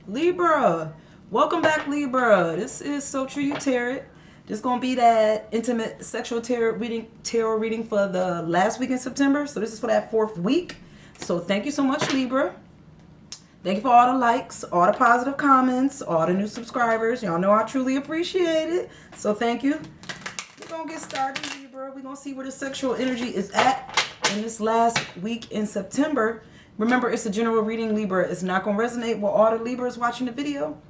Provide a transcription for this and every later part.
Libra. Welcome back, Libra. This is So True You Tarot. This is going to be that intimate sexual tarot reading for the last week in September. So this is for that 4th week. So thank you so much, Libra. Thank you for all the likes, all the positive comments, all the new subscribers. Y'all know I truly appreciate it. So thank you. We're going to get started, Libra. We're going to see where the sexual energy is at in this last week in September. Remember, it's a general reading, Libra. It's not going to resonate with all the Libras watching the video.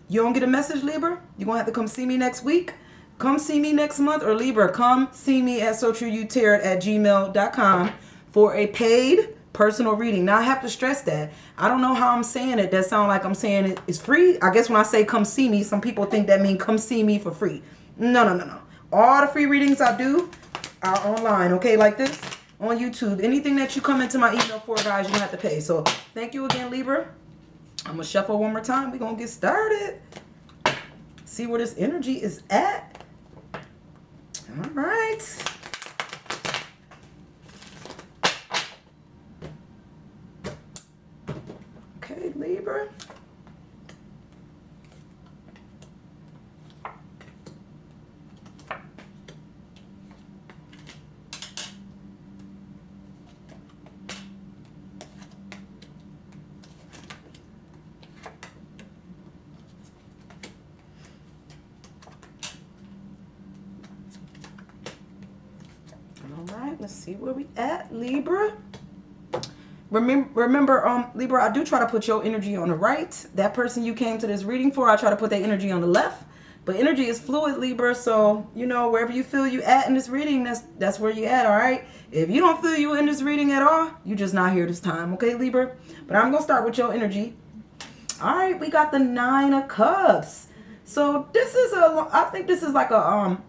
You don't get a message, Libra? You're going to have to come see me next week. Come see me next month. Or Libra, come see me at SoTrueYouTarot@gmail.com for a paid personal reading. Now, I have to stress that. I don't know how I'm saying it. That sounds like I'm saying it is free. I guess when I say come see me, some people think that means come see me for free. No. All the free readings I do are online, okay, like this. On YouTube. Anything that you come into my email for, guys, you don't have to pay. So thank you again, Libra. I'm going to shuffle one more time. We're going to get started. See where this energy is at. All right. Okay, Libra. Let's see where we at, Libra. Remember, Libra, I do try to put your energy on the right. That person you came to this reading for, I try to put that energy on the left. But energy is fluid, Libra. So, you know, wherever you feel you at in this reading, that's where you at, all right? If you don't feel you in this reading at all, you're just not here this time, okay, Libra? But I'm going to start with your energy. All right, we got the 9 of Cups. So this is I think this is like a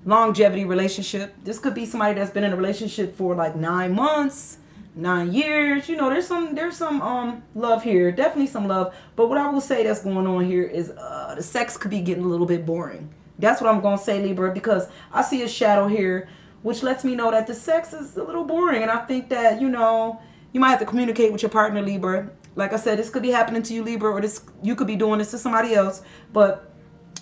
longevity relationship. This could be somebody that's been in a relationship for like 9 months, 9 years. You know, there's some love here, definitely some love. But what I will say that's going on here is the sex could be getting a little bit boring. That's what I'm gonna say, Libra, because I see a shadow here, which lets me know that the sex is a little boring. And I think that, you know, you might have to communicate with your partner, Libra. Like I said, this could be happening to you, Libra, or you could be doing this to somebody else. But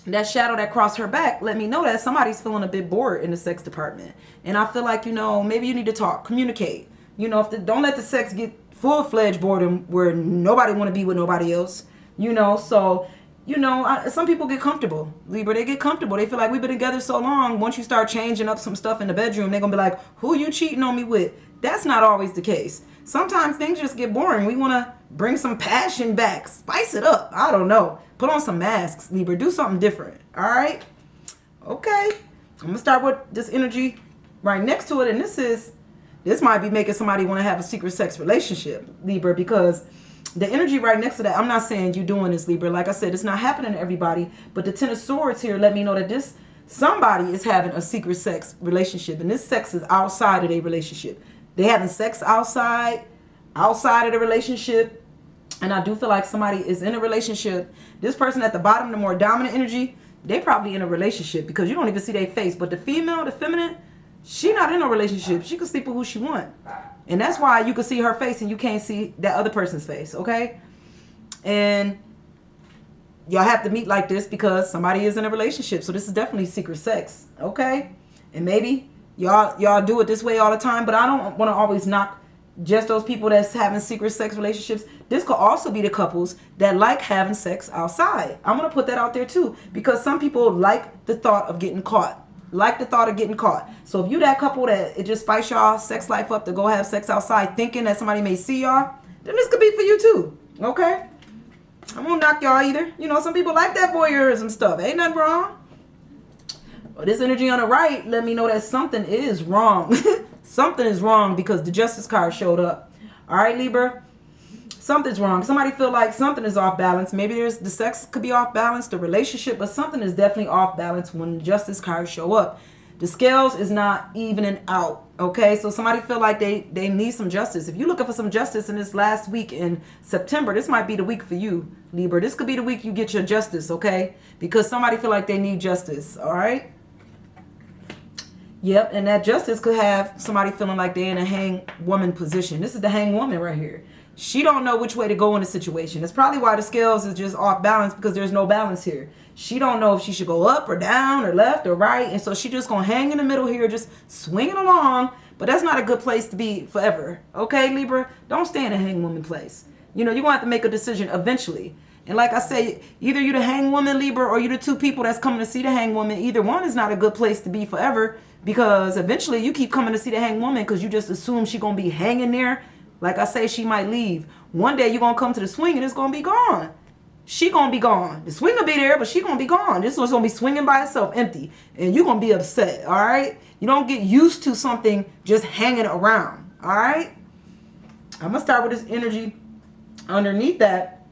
that shadow that crossed her back let me know that somebody's feeling a bit bored in the sex department. And I feel like, you know, maybe you need to talk, communicate. You know, don't let the sex get full-fledged boredom where nobody want to be with nobody else. You know, so, you know, some people get comfortable. Libra, they get comfortable. They feel like we've been together so long. Once you start changing up some stuff in the bedroom, they're going to be like, who you cheating on me with? That's not always the case. Sometimes things just get boring. We want to bring some passion back. Spice it up. I don't know. Put on some masks, Libra. Do something different. All right? Okay. I'm going to start with this energy right next to it. And this might be making somebody want to have a secret sex relationship, Libra, because the energy right next to that, I'm not saying you doing this, Libra. Like I said, it's not happening to everybody. But the 10 of Swords here let me know that somebody is having a secret sex relationship. And this sex is outside of their relationship. They having sex outside of the relationship. And I do feel like somebody is in a relationship. This person at the bottom, the more dominant energy, they probably in a relationship because you don't even see their face. But the female, the feminine, she not in a relationship. She can sleep with who she want. And that's why you can see her face and you can't see that other person's face, okay? And y'all have to meet like this because somebody is in a relationship. So this is definitely secret sex, okay? And maybe y'all do it this way all the time, but I don't want to always knock just those people that's having secret sex relationships. This could also be the couples that like having sex outside. I'm going to put that out there too, because some people like the thought of getting caught. So if you that couple that it just spice y'all sex life up to go have sex outside thinking that somebody may see y'all, then this could be for you too. Okay? I won't knock y'all either. You know, some people like that voyeurism stuff. Ain't nothing wrong. But this energy on the right let me know that something is wrong. Something is wrong because the Justice card showed up. All right, Libra? Something's wrong. Somebody feel like something is off balance. Maybe the sex could be off balance, the relationship, but something is definitely off balance when the Justice cards show up. The scales is not evening out, okay? So somebody feel like they need some justice. If you're looking for some justice in this last week in September, this might be the week for you, Libra. This could be the week you get your justice, okay? Because somebody feel like they need justice, all right? Yep, and that justice could have somebody feeling like they're in a hang woman position. This is the hang woman right here. She don't know which way to go in the situation. That's probably why the scales is just off balance, because there's no balance here. She don't know if she should go up or down or left or right. And so she just going to hang in the middle here, just swinging along. But that's not a good place to be forever. Okay, Libra? Don't stay in a hang woman place. You know, you're going to have to make a decision eventually. And like I say, either you the hang woman, Libra, or you the two people that's coming to see the hang woman. Either one is not a good place to be forever, because eventually you keep coming to see the hang woman because you just assume she going to be hanging there. Like I say, she might leave. One day you're going to come to the swing and it's going to be gone. She going to be gone. The swing will be there, but she going to be gone. This one's going to be swinging by itself, empty. And you're going to be upset, all right? You don't get used to something just hanging around, all right? I'm going to start with this energy underneath that.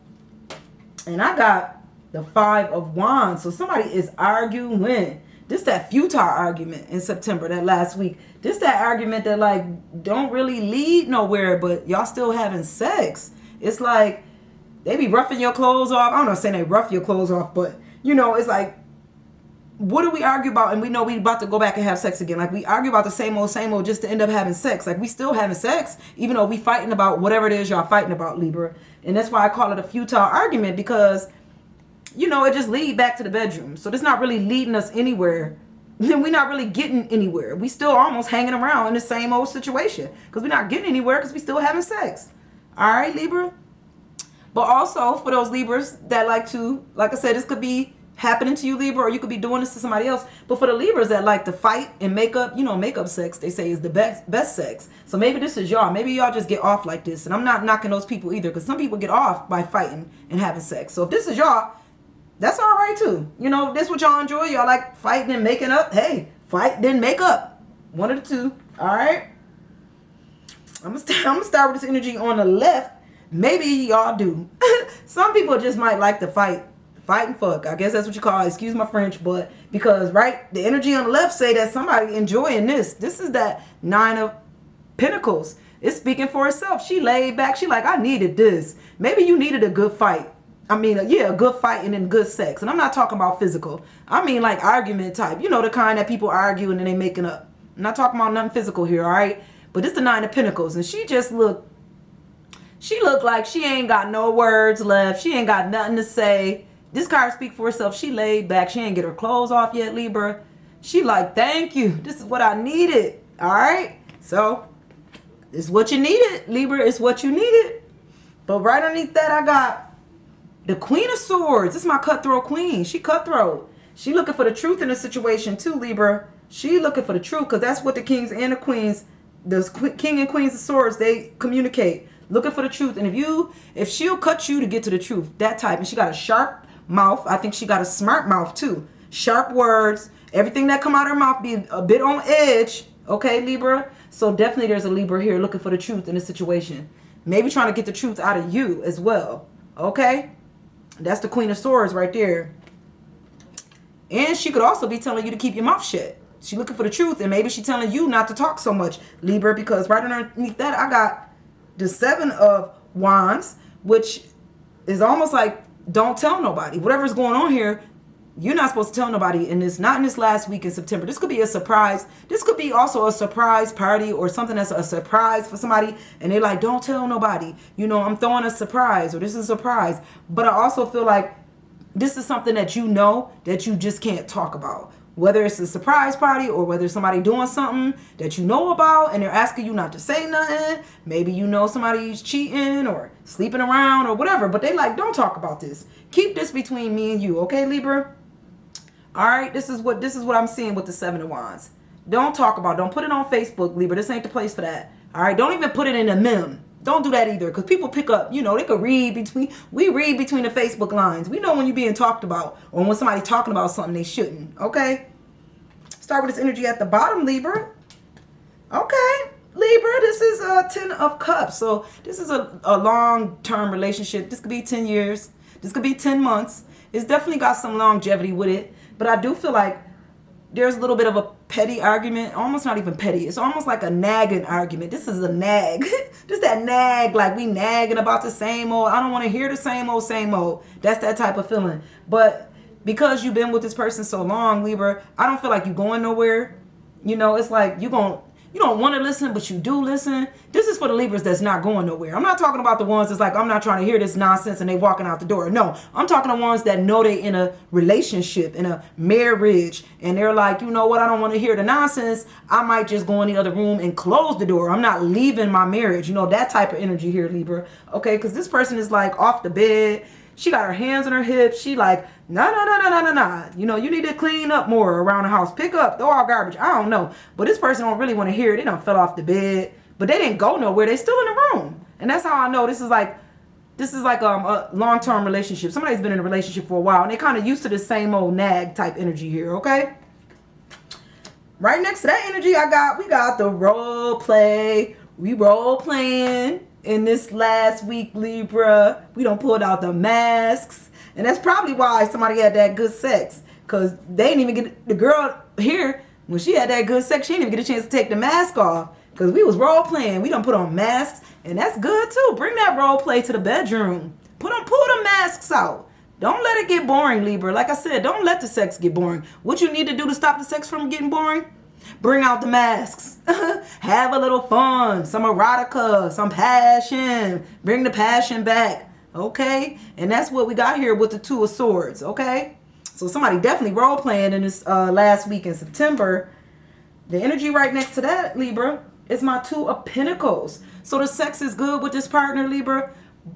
And I got the 5 of Wands. So somebody is arguing. This that futile argument in September, that last week. This that argument that like don't really lead nowhere, but y'all still having sex. It's like they be roughing your clothes off. I'm not saying they rough your clothes off, but you know, it's like, what do we argue about? And we know we about to go back and have sex again. Like we argue about the same old just to end up having sex. Like we still having sex, even though we fighting about whatever it is y'all fighting about, Libra. And that's why I call it a futile argument, because you know, it just lead back to the bedroom. So it's not really leading us anywhere. We're not really getting anywhere. We still almost hanging around in the same old situation because we're not getting anywhere because we still having sex. All right, Libra? But also for those Libras that like to, like I said, this could be happening to you, Libra, or you could be doing this to somebody else. But for the Libras that like to fight and makeup, you know, makeup sex, they say is the best sex. So maybe this is y'all. Maybe y'all just get off like this. And I'm not knocking those people either, because some people get off by fighting and having sex. So if this is y'all, that's all right too. You know, this what y'all enjoy. Y'all like fighting and making up. Hey, fight then make up. One of the two. All right. I'm gonna start with this energy on the left. Maybe y'all do. Some people just might like to fight and fuck. I guess that's what you call it. Excuse my French, but because the energy on the left say that somebody enjoying this. This is that 9 of Pentacles. It's speaking for itself. She laid back. She like, I needed this. Maybe you needed a good fight. I mean, yeah, a good fight and then good sex. And I'm not talking about physical. I mean like argument type. You know, the kind that people argue and then they making up. I'm not talking about nothing physical here, all right? But it's the 9 of Pentacles. And she looked like she ain't got no words left. She ain't got nothing to say. This card speak for herself. She laid back. She ain't get her clothes off yet, Libra. She like, thank you. This is what I needed. All right? So, it's what you needed, Libra. It's what you needed. But right underneath that, I got the Queen of Swords. This is my cutthroat queen. She cutthroat. She looking for the truth in the situation too, Libra. She looking for the truth, because that's what the kings and the queens, the king and queens of swords, they communicate. Looking for the truth. And if she'll cut you to get to the truth, that type. And she got a sharp mouth. I think she got a smart mouth too. Sharp words. Everything that come out her mouth be a bit on edge. Okay, Libra? So definitely there's a Libra here looking for the truth in the situation. Maybe trying to get the truth out of you as well. Okay? That's the Queen of Swords right there. And she could also be telling you to keep your mouth shut. She looking for the truth, and maybe she telling you not to talk so much, Libra, because right underneath that, I got the 7 of Wands, which is almost like don't tell nobody. Whatever's going on here, you're not supposed to tell nobody in this, not in this last week in September. This could be a surprise. This could be also a surprise party or something that's a surprise for somebody. And they're like, don't tell nobody. You know, I'm throwing a surprise, or this is a surprise. But I also feel like this is something that you know that you just can't talk about. Whether it's a surprise party or whether somebody doing something that you know about and they're asking you not to say nothing. Maybe you know somebody's cheating or sleeping around or whatever. But they like, don't talk about this. Keep this between me and you. Okay, Libra? All right, this is what I'm seeing with the 7 of Wands. Don't talk about it. Don't put it on Facebook, Libra. This ain't the place for that. All right, don't even put it in a meme. Don't do that either, because people pick up, you know, they could read between the Facebook lines. We know when you're being talked about or when somebody's talking about something they shouldn't, okay? Start with this energy at the bottom, Libra. Okay, Libra, this is a 10 of Cups. So this is a long-term relationship. This could be 10 years. This could be 10 months. It's definitely got some longevity with it. But I do feel like there's a little bit of a petty argument. Almost not even petty. It's almost like a nagging argument. This is a nag. Just that nag, like we nagging about the same old. I don't want to hear the same old. That's that type of feeling. But because you've been with this person so long, Libra, I don't feel like you're going nowhere. You know, it's like You don't want to listen, but you do listen. This is for the Libras that's not going nowhere. I'm not talking about the ones that's like, I'm not trying to hear this nonsense and they walking out the door. No, I'm talking to ones that know they in a relationship, in a marriage, and they're like, you know what, I don't want to hear the nonsense. I might just go in the other room and close the door. I'm not leaving my marriage. You know, that type of energy here, Libra. Okay, because this person is like off the bed. She got her hands on her hips. She like, nah. You know, you need to clean up more around the house. Pick up, throw out garbage. I don't know. But this person don't really want to hear it. They done fell off the bed. But they didn't go nowhere. They still in the room. And that's how I know this is like a long-term relationship. Somebody's been in a relationship for a while. And they kind of used to the same old nag type energy here, okay? Right next to that energy, we got the role play. We role playing. In this last week, Libra, we done pulled out the masks. And that's probably why somebody had that good sex. Because they didn't even get, the girl here, when she had that good sex, she didn't even get a chance to take the mask off. Because we was role playing. We done put on masks. And that's good too. Bring that role play to the bedroom. Pull the masks out. Don't let it get boring, Libra. Like I said, don't let the sex get boring. What you need to do to stop the sex from getting boring? Bring out the masks. Have a little fun. Some erotica. Some passion. Bring the passion back. Okay? And that's what we got here with the Two of Swords. Okay? So somebody definitely role playing in this last week in September. The energy right next to that, Libra, is my Two of Pentacles. So the sex is good with this partner, Libra.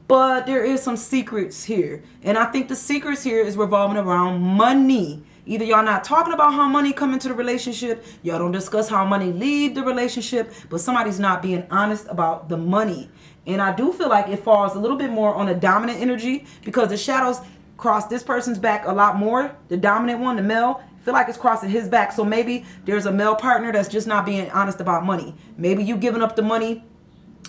But there is some secrets here. And I think the secrets here is revolving around money. Either y'all not talking about how money come into the relationship, y'all don't discuss how money leave the relationship, but somebody's not being honest about the money. And I do feel like it falls a little bit more on a dominant energy because the shadows cross this person's back a lot more. The dominant one, the male, feel like it's crossing his back. So maybe there's a male partner that's just not being honest about money. Maybe you giving up the money,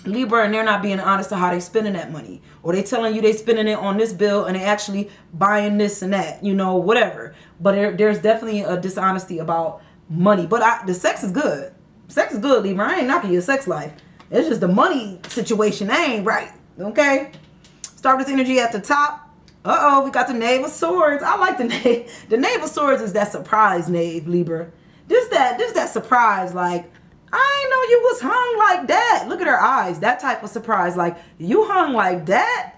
Libra, and they're not being honest to how they spending that money, or they telling you they spending it on this bill and they actually buying this and that, you know, whatever. But there's definitely a dishonesty about money. But the sex is good. Sex is good, Libra. I ain't knocking your sex life. It's just the money situation. That ain't right. Okay. Start this energy at the top. We got the Knave of Swords. I like the Knave. The Knave of Swords is that surprise knave, Libra. This that surprise, like, I ain't know you was hung like that. Look at her eyes. That type of surprise. Like, you hung like that?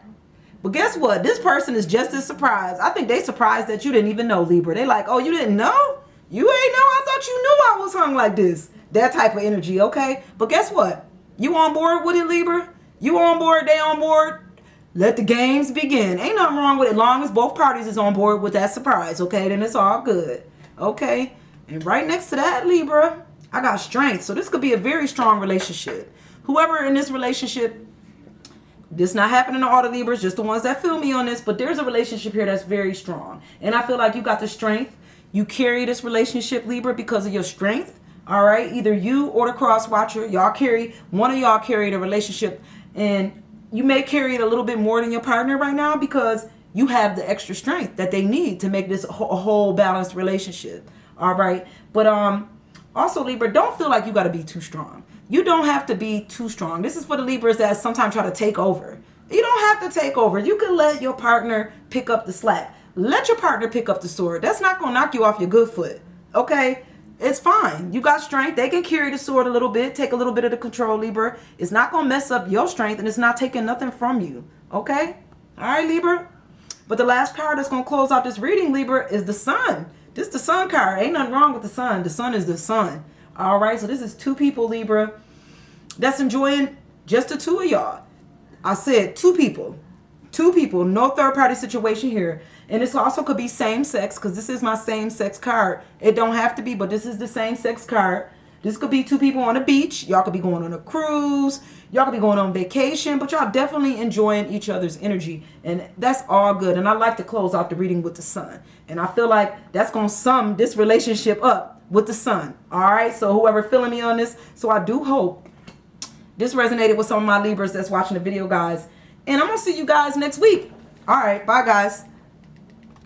But guess what? This person is just as surprised. I think they surprised that you didn't even know, Libra. They like, oh, you didn't know? You ain't know? I thought you knew I was hung like this. That type of energy, okay? But guess what? You on board with it, Libra? You on board, they on board? Let the games begin. Ain't nothing wrong with it. Long as both parties is on board with that surprise, okay? Then it's all good, okay? And right next to that, Libra, I got strength. So this could be a very strong relationship. Whoever in this relationship, this not happening to all the Libras, just the ones that feel me on this, but there's a relationship here that's very strong. And I feel like you got the strength. You carry this relationship, Libra, because of your strength. All right. Either you or the cross watcher, one of y'all carry the relationship, and you may carry it a little bit more than your partner right now because you have the extra strength that they need to make this a whole balanced relationship. All right. But also, Libra, don't feel like you got to be too strong. You don't have to be too strong. This is for the Libras that sometimes try to take over. You don't have to take over. You can let your partner pick up the slack. Let your partner pick up the sword. That's not going to knock you off your good foot. Okay? It's fine. You got strength. They can carry the sword a little bit. Take a little bit of the control, Libra. It's not going to mess up your strength, and it's not taking nothing from you. Okay? All right, Libra? But the last card that's going to close out this reading, Libra, is the Sun. This is the Sun card. Ain't nothing wrong with the Sun. The Sun is the Sun. All right? So this is two people, Libra, that's enjoying just the two of y'all. I said two people. Two people. No third party situation here. And this also could be same sex, because this is my same sex card. It don't have to be, but this is the same sex card. This could be two people on a beach. Y'all could be going on a cruise. Y'all could be going on vacation, but y'all definitely enjoying each other's energy. And that's all good. And I like to close out the reading with the Sun. And I feel like that's going to sum this relationship up with the Sun. All right. So whoever feeling me on this. So I do hope this resonated with some of my Libras that's watching the video, guys. And I'm going to see you guys next week. All right. Bye, guys.